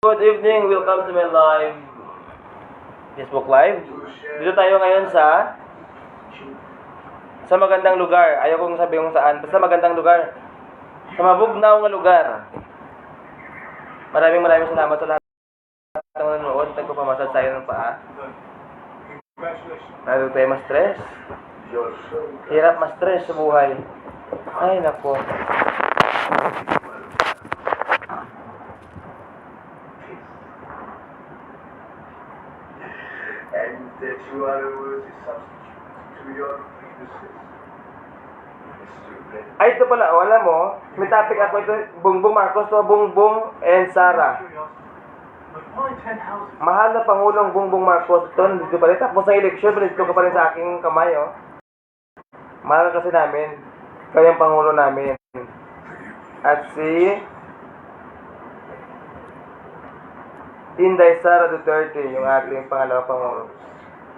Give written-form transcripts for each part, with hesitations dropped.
Good evening, welcome to my live Facebook Live. Dito tayo ngayon sa magandang lugar. Ayaw kong sabihin kung saan, basta magandang lugar. Sa mabugnaw na lugar. Maraming salamat sa lahat ng nanonood. Nagpapamasal tayo ng paa. Lalo tayo ma-stress. Hirap ma-stress sa buhay. Ay, nako. And that you are a worthy substitute to your weaknesses. Ay, ito pala, alam mo, may topic ako ito, Bongbong Marcos to Bongbong and Sara. Mahal na Pangulong Bongbong Marcos to, dito pa rin, tapos sa eleksyon, dito ka pa rin sa aking kamay, oh. Mahal kasi namin, kayang Pangulo namin. At si Inday Sara Duterte, yung ating pangalawang Pangulo.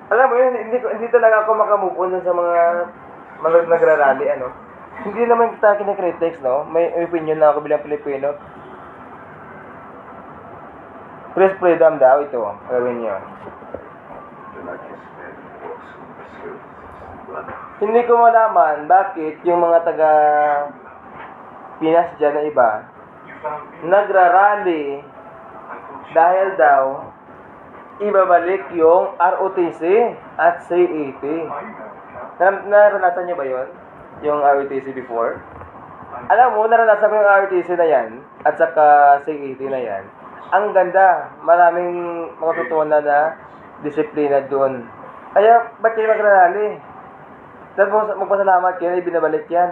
Alam mo yun, hindi talaga ako makamove on sa mga nagrarally, ano. Hindi naman kita kinikritics, no? May opinion na ako bilang Pilipino. Press freedom daw, ito, gawin nyo. Hindi ko malaman bakit yung mga taga Pinas dyan na iba nagrarally dahil daw ibabalik yung ROTC at CET. Naranasan nyo ba yon? Yung ROTC before? Alam mo, naranasan ko yung ROTC na yan at saka CET na yan. Ang ganda, maraming matutunan na disiplina doon. Kaya, ba't kayo magrarally? Tapos, magpasalamat kayo na ibinabalik yan.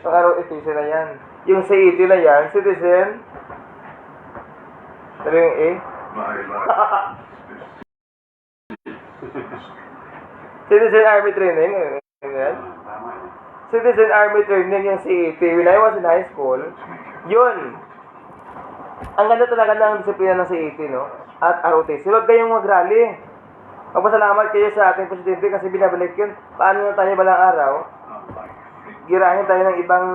Yung ROTC na yan. Yung CET na yan, citizen. Ano yung A? Citizen Army Training. Yan. Citizen Army Training yung CET. When I was in high school, yun. Ang ganda talaga ng disiplina ng CET, no? At ROTC. Huwag kayong mag-rally. Magpasalamat kayo sa ating presidente kasi binabalik yun. Paano na tayo balang araw? Girahin tayo ng ibang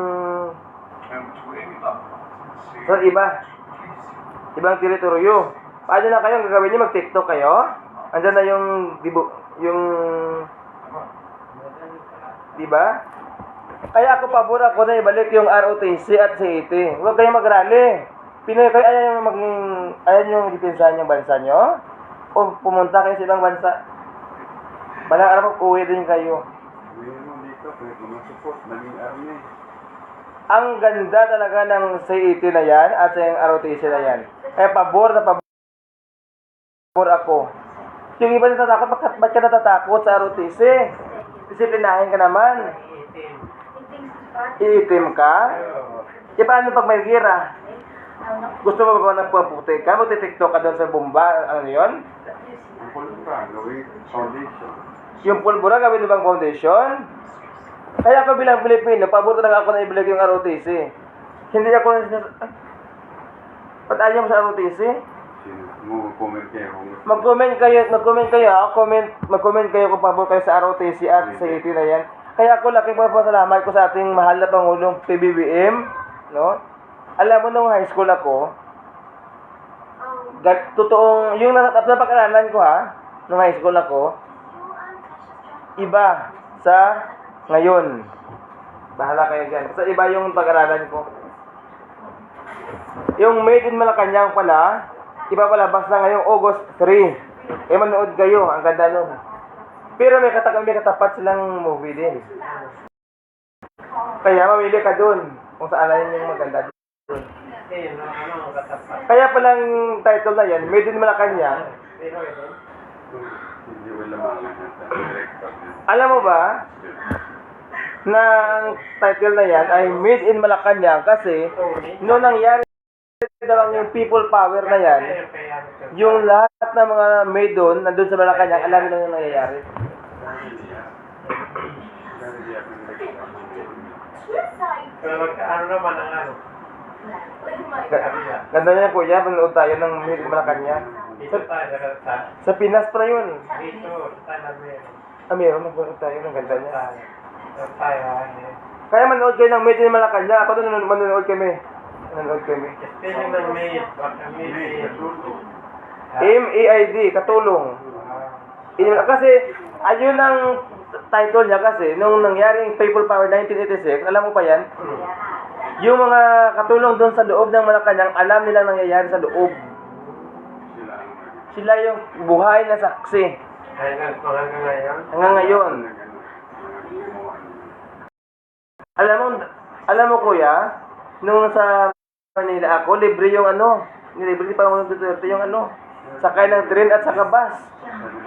ibang teritoryo. Paano na kayo? Ang gagawin nyo, mag-TikTok kayo? Andyan na yung diba? Kaya ako pabor ako na ibalik yung ROTC at CET. Huwag kayong mag-rally. Pinoy kayo, ayaw yung depensahan yung bansa nyo? O pumunta kayo sa ibang bansa? Balang araw uwi din kayo. Ang ganda talaga ng CET na yan at sa yung ROTC na yan. Kaya pabor ako. Yung iba natatakot, ba't ka natatakot sa ROTC? Disiplinahin ka naman. Iitim ka? E paano pag may gira? Gusto mo ba nagpaputi ka? Magti-TikTok ka doon sa bomba? Ano yun? Yung pulbura gawin ibang foundation? Kaya ako bilang Pilipino, pabor talaga ako na ibalik yung ROTC. Hindi ako ba't ayaw mo sa ROTC? Mag-comment kayo kung pabor kayo sa ROTC at sa CET na yan. Kaya ako laki po salamat ko sa ating mahal na Pangulong PBBM, no? Alam mo, nung high school ako, totoong, yung napag-aralan ko nung high school ako, iba sa ngayon. Bahala kayo dyan. Sa iba yung pag-aralan ko. Yung Made in Malacanang pala, ipapalabas na ngayong August 3. Manood kayo. Ang ganda nun. Pero may katapat silang movie din. Kaya mamili ka dun kung saan na yung maganda dun. Kaya palang title na yan, Made in Malacanang. Alam mo ba na ang title na yan ay Made in Malacanang kasi noong nangyari daw yung people power na yan, yung lahat ng mga made doon, nandun sa Malacanang, alam nyo yung nangyayari. Ano naman ang ano? Ganda niya kuya, manood tayo ng Made in Malacanang. Dito tayo Sa Pinas pa yun. Dito, tayo meron. Meron, manood tayo ng ganda niya. Tayo, Kaya manood kayo ng Made in Malacanang. Ako doon manood kami. Nanood kami. Spelling ng maid. Baka maid. MAID, katulong. Kasi, ayun ang title niya kasi, nung nangyaring People Power 1986, alam mo pa yan? Yung mga katulong doon sa loob ng Malacanang, alam nilang nangyayari sa loob. Sila yung buhay na saksi. Hanggang ngayon. Hanggang ngayon. Alam mo kuya, nung sa Manila ako, libre yung nilibre pa ng Duterte yung sakay ng train at saka bus.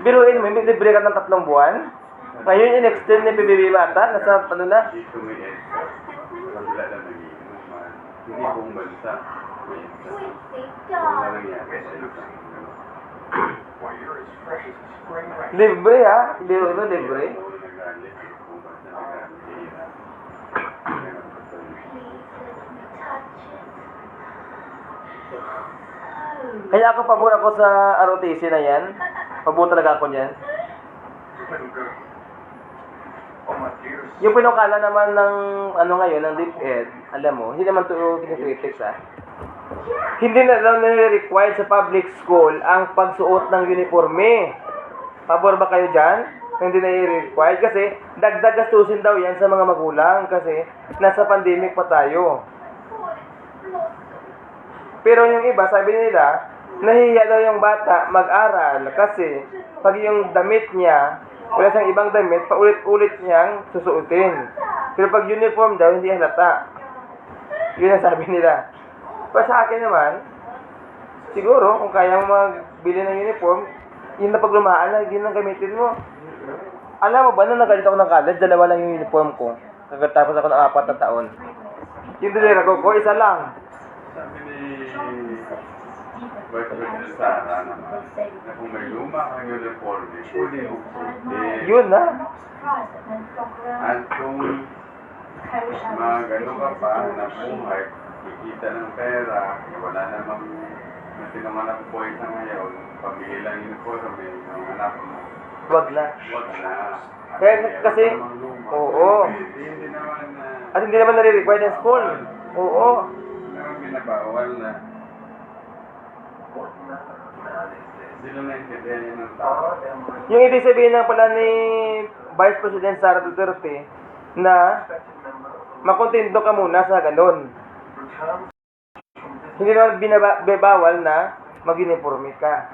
Biruin mo, may libre ka ng 3 buwan. Ngayon, in-extend ni PBB Bata, nasa ano na? Dito may EDSA. Kabila na nagiinuman. Hindi buong bansa. May EDSA. Wala nangyari sa isang Why you're as fresh as a spring rain. Libre ha? Biro ito, libre. nagalit. Buong bansa nagalit. Kaya ako pabor ako sa ROTC na yan. Pabor talaga ako niyan. Oh my dear. Yung pinukala naman ng ngayon, ng DepEd, alam mo, hindi naman ito kinikritics Hindi na daw nire-required sa public school ang pagsuot ng uniforme. Pabor ba kayo dyan? Hindi na i-required kasi dagdag gastusin daw yan sa mga magulang kasi nasa pandemic pa tayo. Pero yung iba, sabi nila, nahihiya daw yung bata mag-aral kasi pag yung damit niya, wala siyang ibang damit, paulit-ulit niyang susuotin. Pero pag uniform daw, hindi halata. Yun ang sabi nila. Pero sa akin naman, siguro kung kaya mo magbili ng uniform, yun na pag lumaan na, yun ang gamitin mo. Alam mo ba, nung nagalit ako ng college, 2 lang yung uniform ko. Kagatapos ako ng 4 na taon. Yung dilirago ko, 1 lang. Sabi ni Vice President Sara naman na kung may luma kang uniform, pwede yung suotin. Yun na. At kung magano ka pa na buhay, kikita ng pera, wala namang tinanganak po sa ngayon, pamili lang uniform, ang anak mo. Wag na. Wag na. Kaya kasi, oo. Hindi naman na, At hindi naman nare-required ng school. Oo. naman binabawal na. Hindi lang naintindihan yun ng tao. Yung ibig sabihin na pala ni Vice President Sara Duterte na makontento ka muna sa ganun. Hindi naman binabawal na mag-uniforme ka.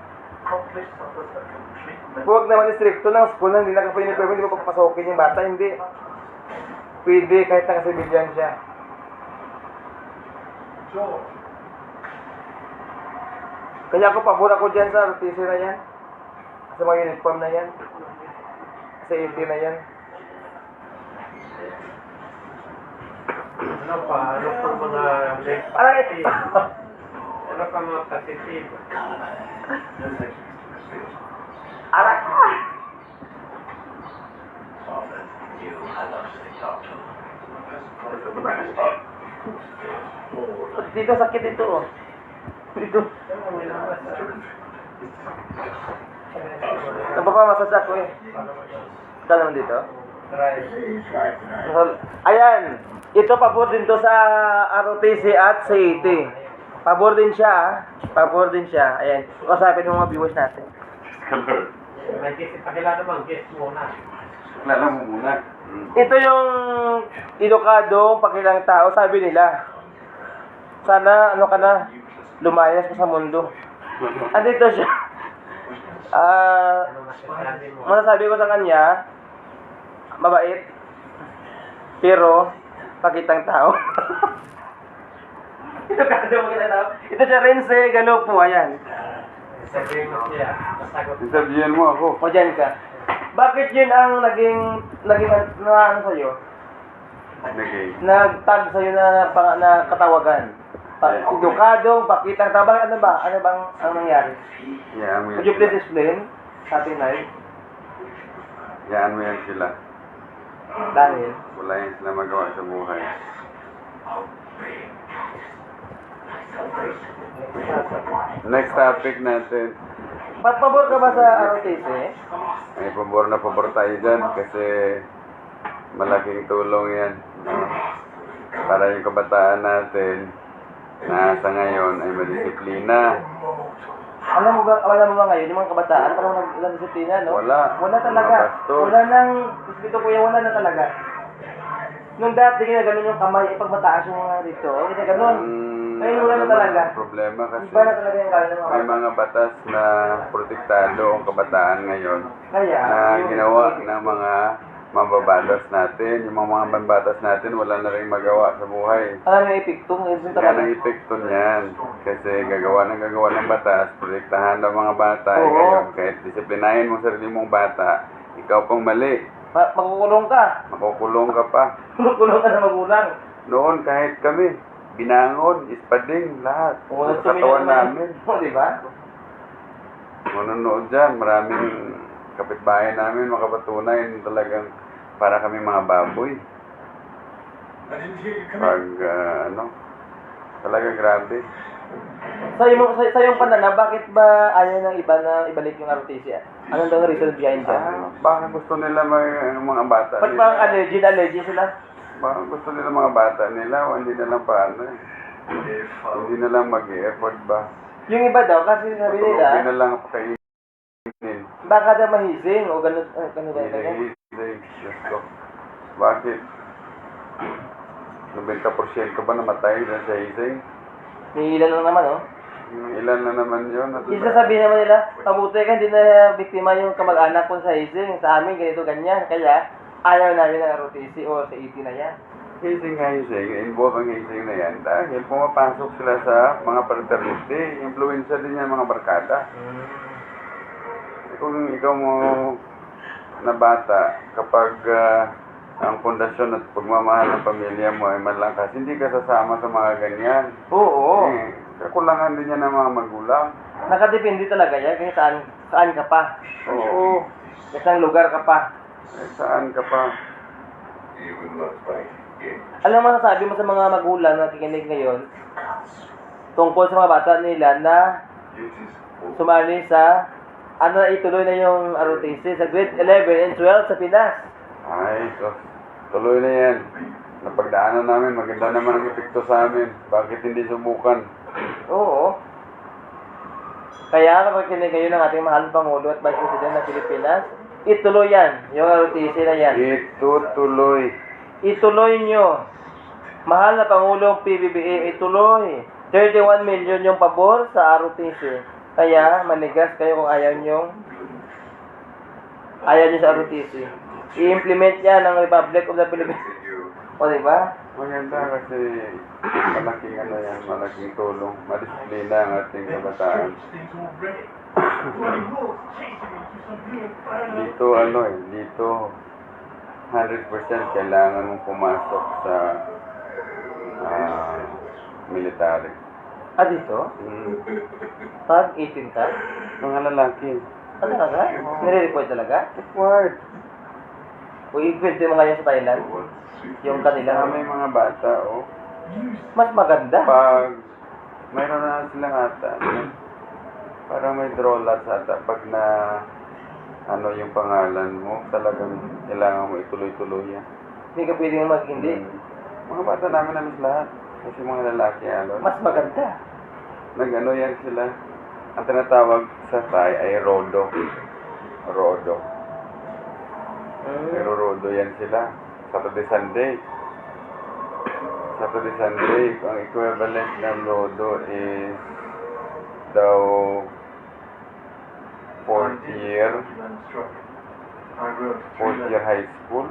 Huwag naman istrikto ng school na hindi na ka uniforme, hindi mo papasokin yung bata, hindi. Pwede kahit naka-civilian siya. Kaya ako pabor ako dyan sa RTC na yan. Sa mga uniform na yan. Sa 80 na yan. Ano pa mga Aray! ano pa mga positive? Aray! Dito sakit dito oh. Dito. Napapamassage ako eh. Saan naman dito? Ayan. Ito pabor din to sa ROTC at sa 80. Pabor din siya ah. Pabor din siya. Ayan. Kasapin ng mga viewers natin. May guest, pakilala naman, guest muna. Kilala mo muna. Ito yung edukadong pakilang tao, sabi nila. Sana, lumayas ka sa mundo. Andito siya. Ano masasabi mo? Masasabi ko sa kanya, mabait, pero pakitang tao. Edukadong pakitang tao. Ito siya Rense Galopo, ayan. Sabihin mo siya, masagot. Interviewin mo ako. O dyan ka. Bakit yun ang naging ano sa'yo? Nagay. Nag-tag sa'yo na katawagan? Edukadong, pakitang tao. Bakit ano ba? Ano bang ang nangyari? Yaan mo yan Could you please sila. explain sa ating live? Yaan mo yan sila. Dahil? Wala yan sila magawa sa buhay. Next topic natin. Ba't pabor ka ba sa ROTC? May pabor tayo dyan kasi malaking tulong yan. Para yung kabataan natin na sa ngayon ay madisiplina. Alam mo ba ngayon, yung mga kabataan, parang walang disiplina, no? Wala. Wala talaga. Mga bastos. Wala nang, dito kuya, wala na talaga. Nung dati, ganun yung kamay, pag mataas yung mga dito, hindi ganun. Ngayon wala na talaga. Problema kasi Iba na talaga yung kaya ng mga may mga batas na protektado ang kabataan ngayon Kaya, na yung- ginawa ng mga mambabatas natin. Yung mga mambabatas natin wala na rin magawa sa buhay. Alam mo yung epiktong, yun Yan talaga. ang epekto niyan. Kasi gagawa ng batas, protektahan ng mga bata. Oo. Ngayon, kahit disiplinahin mo sarili mong bata, ikaw pang mali. Makukulong ka. Makukulong ka pa. Makukulong ka na magulang. Noon kahit kami, binangon, ispading, lahat. Oo, Sa katawan namin. Oo, di ba? Manonood dyan, maraming kapitbahay namin makapatunay talagang para kami mga baboy. Pag talagang grabe. Sa yung pananaw, bakit ba ayaw ng iba na ibalik yung ROTC? Anong daw ang reason behind dyan? Baka gusto nila mga bata Ba't nila. parang allergy sila? Baka gusto nila mga bata nila, o hindi na lang paano eh. Hindi na lang mag-e-effort ba. Yung iba daw, kasi sabi Tulogin nila, na lang pakainin. baka daw mahising o ganun, ganun. Diyos ko. Bakit? 90% ba namatay dahil sa hising? May ilan lang naman, oh. Yung ilan na naman yun. Isa sabihin naman nila, mabuti ka, hindi na biktima yung kamag-anak ko sa hising. Sa amin, ganito, ganyan. Kaya, ayaw namin ng ROTC o sa 80 na yan. Hising, involve ang hising na yan dahil pumapasok sila sa mga fraternity. Influensya din yan mga barkada. Kung ikaw mo na bata, kapag ang pundasyon at pagmamahal ng pamilya mo ay malakas, hindi ka sasama sa mga ganyan. Oo. Kakulangan din yan ng mga magulang. Nakadepende talaga yan kung saan ka pa. Oo. Kung saan lugar ka pa. Saan ka pa? Alam mo, sabi mo sa mga magulang na nakikinig ngayon tungkol sa mga bata nila na sumali sa ituloy na yung ROTC sa grade 11 and 12 sa Pinas. Ay, so, tuloy na yan. Napagdaanan namin, maganda naman ang epekto sa amin. Bakit hindi subukan? Oo. Kaya kapag kinig kayo ng ating mahal Pangulo at Vice President ng Pilipinas, ituloy yan, yung ROTC na yan. Itutuloy. Ituloy nyo. Mahal na Pangulong PBBM, ituloy. 31 million yung pabor sa ROTC. Kaya, manigas kayo kung ayaw nyo sa ROTC. I-implement yan ng Republic of the Philippines. O, diba? Maganda kasi malaking tulong. Madisiplina ang ating kabataan. Dito 100% kailangan mong pumasok sa military. Dito? Pag 18 ka? Mga lalaki, Talaga? Nire-report talaga? required. O i-kwento mo ngayon sa Thailand? Yung kanila? May mga bata, Mas maganda. pag mayroon na silang ata, parang may drawlat ata, pag na yung pangalan mo, talagang kailangan mo ituloy-tuloy yan. Hindi ka pwedeng mag-hindi. Mga bata namin halos lahat, kasi mga lalaki halos. Mas maganda. Yan sila. Ang tinatawag sa Thai ay Rodo. Pero Rodo yan sila. Saturday, Sunday, ang equivalent ng Rodo is daw 4th year high school,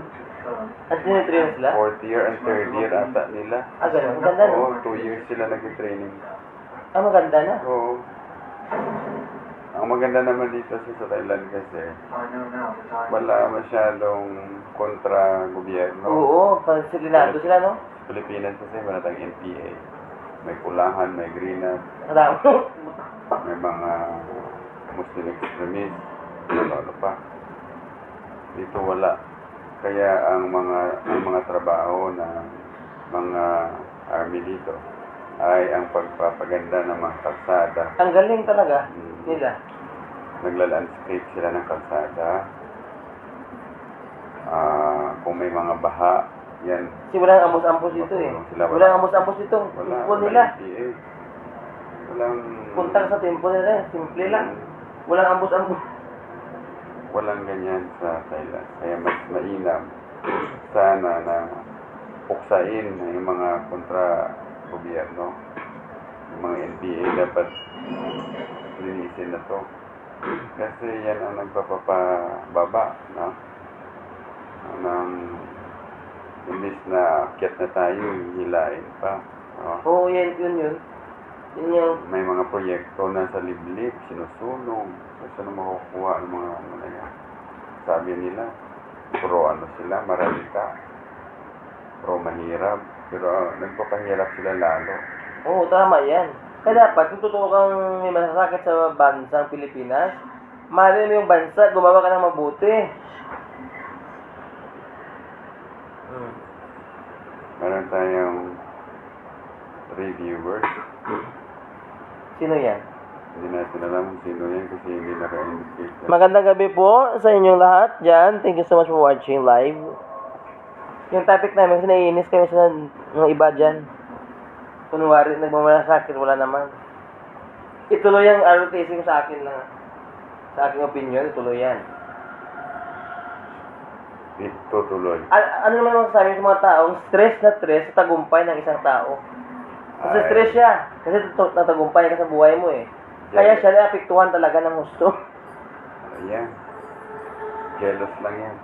At sinitrain sila? 4th year and 3rd year ata nila. Ganun. Maganda na. Oo, 2 years sila nag-training. Maganda na. Oo. Ang maganda naman dito sa Thailand kasi wala masyadong kontra gobyerno. Oo, disiplinado sila, no? Pilipinas kasi wala tayong NPA. May kulahan, may greenat, Kadami. may mga Muslim extremist, ano pa. Dito wala. Kaya ang mga trabaho ng mga army dito ay ang pagpapaganda ng mga kalsada. Ang galing talaga nila. Nagla-landscape sila ng kalsada. Kung may mga baha, Yan. Kasi walang ambos-ambos dito eh. Walang ambos-ambos dito. Temple nila. NPA. Walang... Punta ka sa temple nila. Simple lang. Walang ambos-ambos. Walang ganyan sa Thailand. Kaya mas mainam sana na puksain yung mga kontra-gobyerno. Yung mga NPA dapat linisin na to. Kasi yan ang nagpapababa, no? Nang imbis na akyat na tayo, hilain pa. No? Oo, yun. Yun yung... May mga proyekto na sa liblib, sinusunog. Saan makukuha ng mga ano na yan? Sabi nila, pro ano sila, maralita. Pro mahirap. Pero nagpapahirap sila lalo. Oo, tama yan. Kaya dapat, kung totoo kang may masasakit sa bansang Pilipinas, mahalin mo yung bansa, gumawa ka ng mabuti. Meron tayong reviewers. Sino yan? Hindi natin alam kung sino yan kasi hindi naka-indicate. Magandang gabi po sa inyong lahat dyan. Thank you so much for watching live. Yung topic namin, kasi naiinis kami sa mga iba dyan. Kunwari, nagmamalasakit, wala naman. Ituloy ang advertising sa akin lang. Sa aking opinion, ituloy yan. Tutuloy. Ano naman masasabi sa mga taong stress na stress sa tagumpay ng isang tao? Kasi Ay. stress siya. Kasi natagumpay ka sa buhay mo eh. Kaya siya naapektuhan talaga ng gusto. Ayan. Jealous lang yan.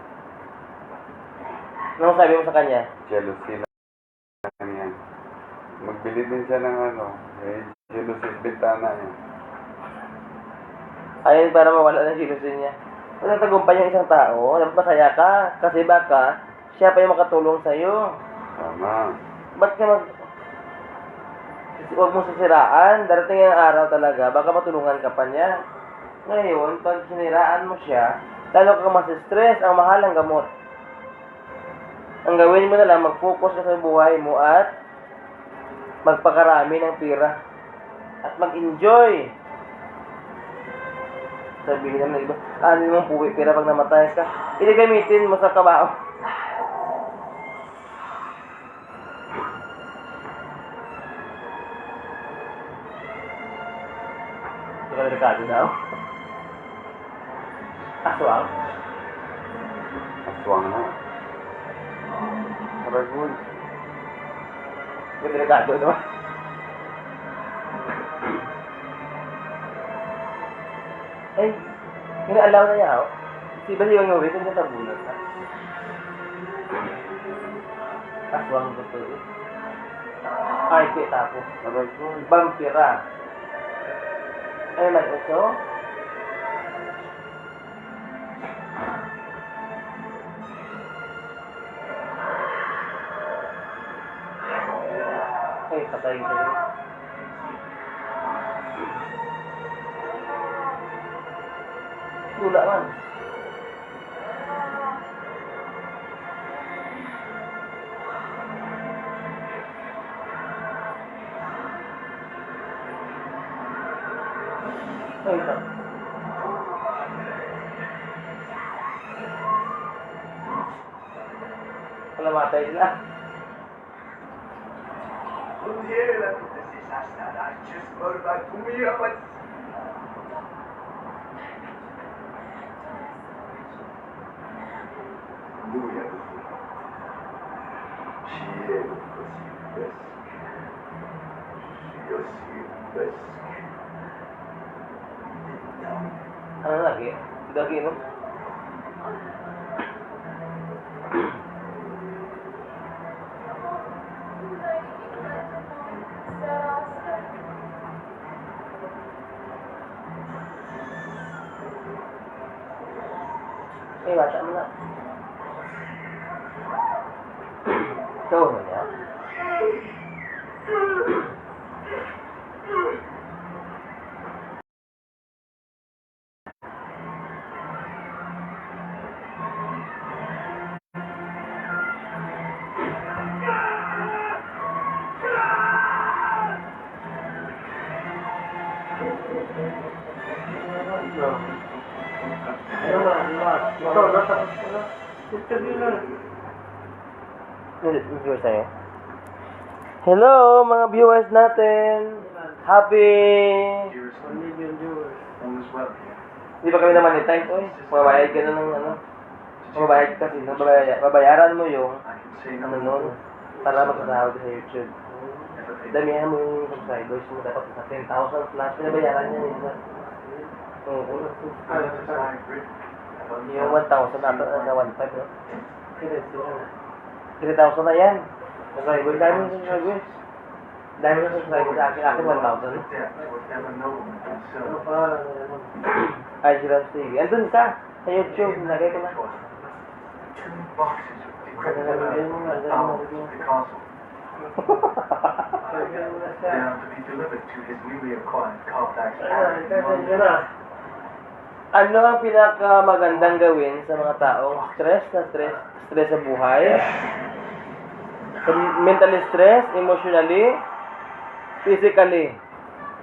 Ano sabi mo sa kanya? Jealousy lang yan. Magbili din siya ng ano. Jealousy sa bintana yan. Ayun para mawala ng jealousy niya. Kung natagumpay yung isang tao, dapat masaya ka. Kasi baka, siya pa yung makatulong sa'yo. Tama. Ba't ka huwag mong sisiraan, darating ang araw talaga, baka matulungan ka pa niya. Ngayon, pag siniraan mo siya, lalo kang masistress, ang mahal ang gamot. Ang gawin mo na lang, mag-focus ka sa buhay mo at magpakarami ng pira. At mag-enjoy. Sabihin naman ng iba, ano mong puwi pira pag namatay ka? Hindi gamitin mo sa kabao. Ito ka delikado daw. Aswang. Aswang na. Aragul. Ito delikado daw. Ay, inaalaw na niya ako. Si ba yung ngawin, kung natabunan na. Aswang ko to eh. Ay, kita ko. Aragul. Vampira. Ay, may uso? Ay, patayin ko rin. Wala man. Ay, ito. Kalamatay sila. Bundiera si Sastra, just berbat kumirapat. Luya Siye Kosibes. Siyosibes. Ano lagi? Lagi, no? Eh, bata mo na. Ito mo niya. Viewers tayo. Hello, mga viewers natin. Happy... Here's 1 million viewers. all is well here. Hindi ba kami namonetize? Oy, mabayad ka na ng ano. Mabayad kasi, no? Babayaran mo yung I can say ano no nun, para magsasahod sa YouTube. Never paid. Damihan mo yung subscribers mo dapat sa 10,000 plus. Pinabayaran niya minsan. Oo. Yung 1,000 nato sa 1,500, no? 3,000 na yan. Subscribers, dami yung subscribers. Dami yung subscribers sa akin. Akin 1,000. Ano pa? Ay, Giraffe TV. Andun ka. Sa YouTube, nilagay ko na. Two boxes of decrepit towels, the castle. They are to be delivered to his newly acquired Carfax palace. Ano ang pinakamagandang gawin sa mga taong stress sa buhay? Mentally stress, emotionally, physically.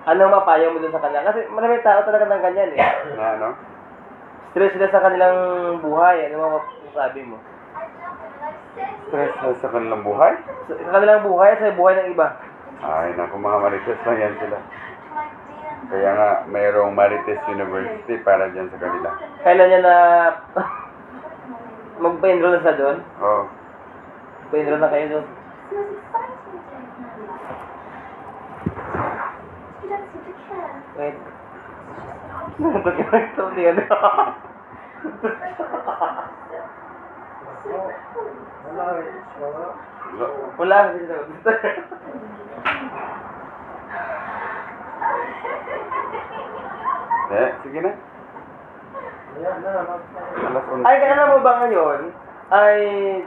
Anong mapayo mo dun sa kanila? Kasi maraming tao talaga ng ganyan eh. Na ano? Stress sila sa kanilang buhay. Ano masasabi mo? Stress na sa kanilang buhay? Sa kanilang buhay at sa buhay ng iba. Ay, naku, mga Marites lang yan sila. Kaya nga, mayroong Marites University para dyan sa kanila. Kailan niya na magpa-enroll na sa doon? Oo. Pa-enroll na kayo doon. Wait. Pag ito, hindi ano. Wala. Dito. Sige na. Alas 11. Ay, alam mo ba ngayon, ay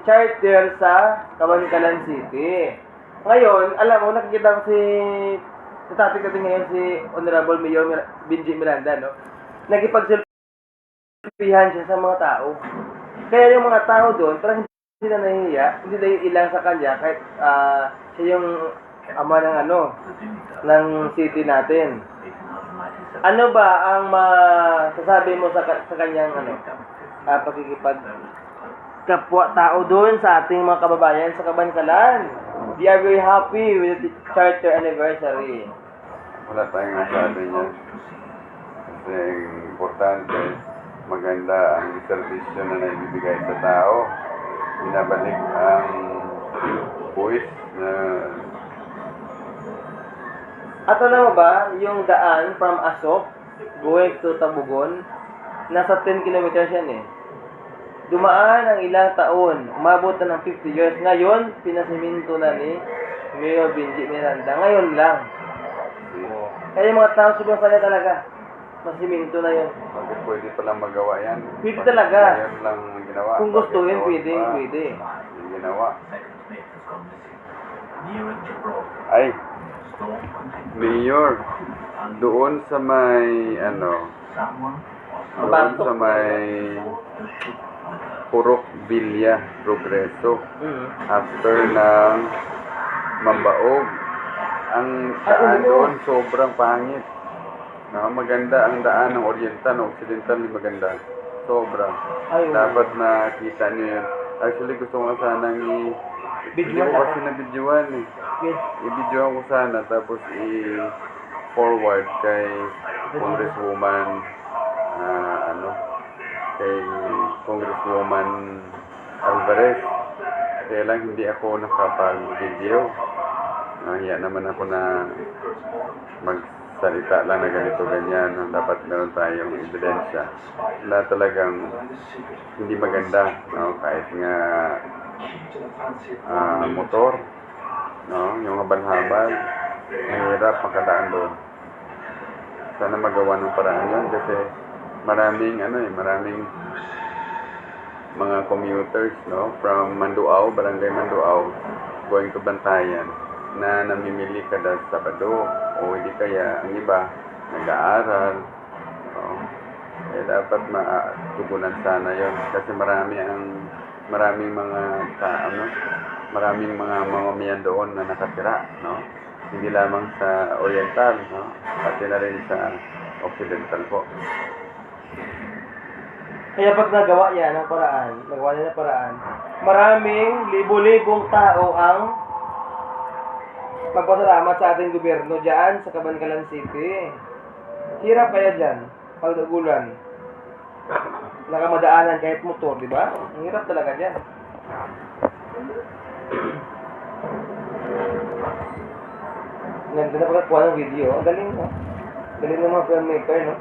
charter sa Kabankalan City. Ngayon, alam mo, nakikita ko sa topic natin ngayon si Honorable Mayor Benji Miranda, no? Nagipagsilpihan siya sa mga tao. Kaya yung mga tao doon, parang hindi na nahihiya, hindi na ilang sa kanya, kahit siya yung ama ng ng city natin. Ano ba ang masasabi mo sa kanyang pagkikipag kapwa-tao doon sa ating mga kababayan sa Kabankalan? We are very happy with the charter anniversary. Wala tayong masabi niya. Kasi importante, maganda ang serbisyo na naibibigay sa tao. Binabalik ang buwis na... At alam mo ba, yung daan from Asok going to Tabugon, nasa 10 kilometers yan eh. Dumaan ang ilang taon, umabot na ng 50 years. Ngayon, pinasiminto na ni Mayor Benji Miranda. Ngayon lang. Kaya yung mga tao sumasaya talaga. Masiminto na yun. Bakit pwede palang magawa yan? Pwede talaga. Ngayon lang ginawa. Kung gustuhin, Bakit pwede, pa? pwede. Yung ginawa. Ay, Mayor, doon sa may, doon sa may Purok Villa, Progreso, after ng Mambaog, ang daan doon sobrang pangit. No, maganda ang daan ng Oriental, ng Occidental, maganda. Sobra. Dapat nakita nyo yun. Actually, gusto ko sanang hindi ko kasi na-videoan eh. I-videoan ko sana, tapos i-forward kay Congresswoman, kay Congresswoman Alvarez. Kaya lang hindi ako nakapag-video. Nahiya naman ako na magsalita lang na ganito ganyan. Dapat meron tayong ebidensya. Wala talagang hindi maganda. No? Kahit nga motor, no? Yung habal-habal, mahirap makadaan doon. Sana magawa ng paraan yun kasi maraming mga commuters, no, from Manduao, Barangay Manduao, going to Bantayan, na namimili kada Sabado o hindi kaya ang iba nag-aaral. No? Eh dapat matugunan sana yon kasi maraming mga mamamayan doon na nakatira, no? Hindi lamang sa Oriental, no? Pati na rin sa Occidental po. Kaya pag nagawa yan ng paraan, nagawa niya ng paraan, maraming libo-libong tao ang magpasalamat sa ating gobyerno dyan sa Cabancalan City. Hirap kaya dyan, pag nagulan. Nakamadaanan kahit motor, di ba? Ang hirap talaga dyan. Ganda na pagkakuha ng video. Ang galing, no? Galing ng mga filmmaker, no?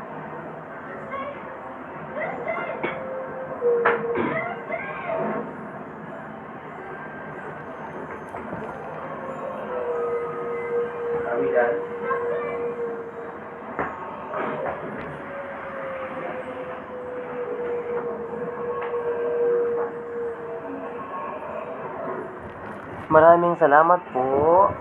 Awidan. Maraming salamat po.